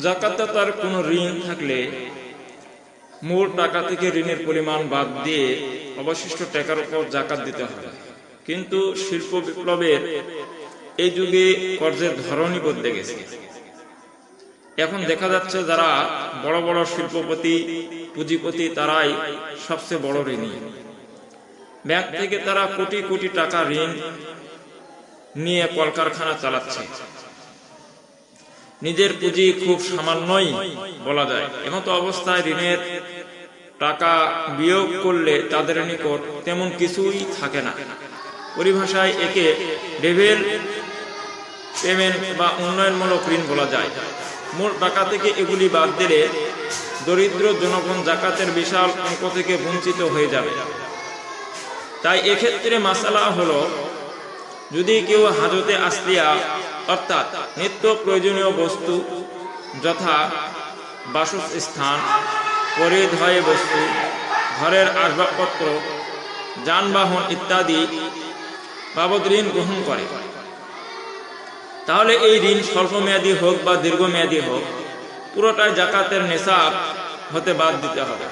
জাকাতদাতার কোনো ঋণ থাকলে মূল টাকা থেকে ঋণের পরিমাণ বাদ দিয়ে অবশিষ্ট টাকার উপর জাকাত দিতে হবে। কিন্তু শিল্প বিপ্লবের এই যুগে কর্জের ধরনই বদলে গেছে। এখন দেখা যাচ্ছে যারা বড় বড় শিল্পপতি, পুঁজিপতি, তারাই সবচেয়ে বড় ঋণী। ব্যাংক থেকে তারা কোটি কোটি টাকা ঋণ নিয়ে কলকারখানা চালাচ্ছে। নিজের পুঁজি খুব সামান্যই বলা যায়। এমতো অবস্থায় ঋণের টাকা বিয়োগ করলে তাদের নিকট তেমন কিছুই থাকে না। পরিভাষায় একে ডেভেলপমেন্ট বা উন্নয়নমূলক ঋণ বলা যায়। মূল টাকা থেকে এগুলি বাদ দিলে দরিদ্র জনগণ জাকাতের বিশাল অঙ্ক থেকে বঞ্চিত হয়ে যাবে। তাই এক্ষেত্রে মাসালা হলো, যদি কেউ হাজতে আসলিয়া অর্থাৎ নিত্য প্রয়োজনীয় বস্তু যথা বাসস্থান, পরিধেয় বস্তু, ঘরের আসবাবপত্র, যানবাহন ইত্যাদি বাবদ ঋণ গ্রহণ করে, তাহলে এই ঋণ স্বল্পমেয়াদী হোক বা দীর্ঘমেয়াদী হোক, পুরোটাই জাকাতের নেশাব হতে বাদ দিতে হবে।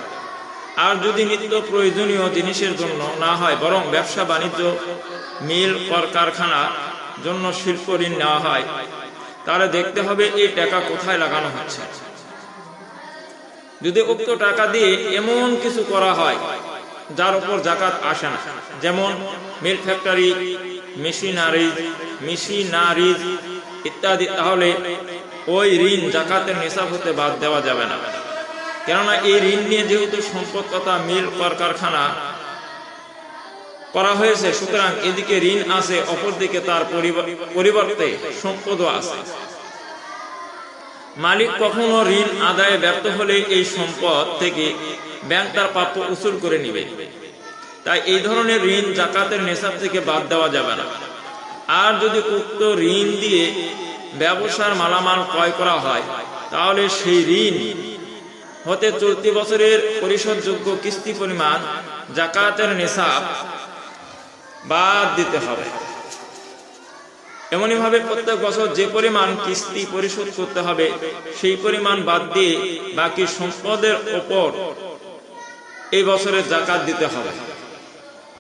আর যদি নিত্য প্রয়োজনীয় জিনিসের জন্য না হয়, বরং ব্যবসা বাণিজ্য, মিল, কলকারখানার জন্য শিল্প ঋণ নেওয়া হয়, তাহলে দেখতে হবে এই টাকা কোথায় লাগানো হচ্ছে। যদি উক্ত টাকা দিয়ে এমন কিছু করা হয় যার উপর জাকাত আসে না, যেমন মিল ফ্যাক্টরি, মেশিনারিজ ইত্যাদি, তাহলে ওই ঋণ জাকাতের নিসাব হতে বাদ দেওয়া যাবে না। কেননা এই ঋণ নিয়ে যেহেতু সম্পদ তথা মিল, কলকারখানা করা হয়েছে, সুতরাং এদিকে ঋণ আছে, অপরদিকে তার পরিবর্তে সম্পদও আছে। মালিক কখনো ঋণ আদায়ে ব্যর্থ হলে এই সম্পদ থেকে ব্যাংক তার প্রাপ্য উসুল করে নিবে। তাই এই ধরনের ঋণ জাকাতের নেশাব থেকে বাদ দেওয়া যাবে না। আর যদি উক্ত ঋণ দিয়ে ব্যবসার মালামাল ক্রয় করা হয়, তাহলে সেই ঋণ হতে চলতি বছরের পরিশোধযোগ্য কিস্তি পরিমাণ জাকাতের নেশাব বাদ দিতে হবে। এমনিভাবে প্রত্যেক বছর যে পরিমাণ কিস্তি পরিশোধ করতে হবে, সেই পরিমাণ বাদ দিয়ে বাকি সম্পদের ওপর এই বছরের জাকাত দিতে হবে।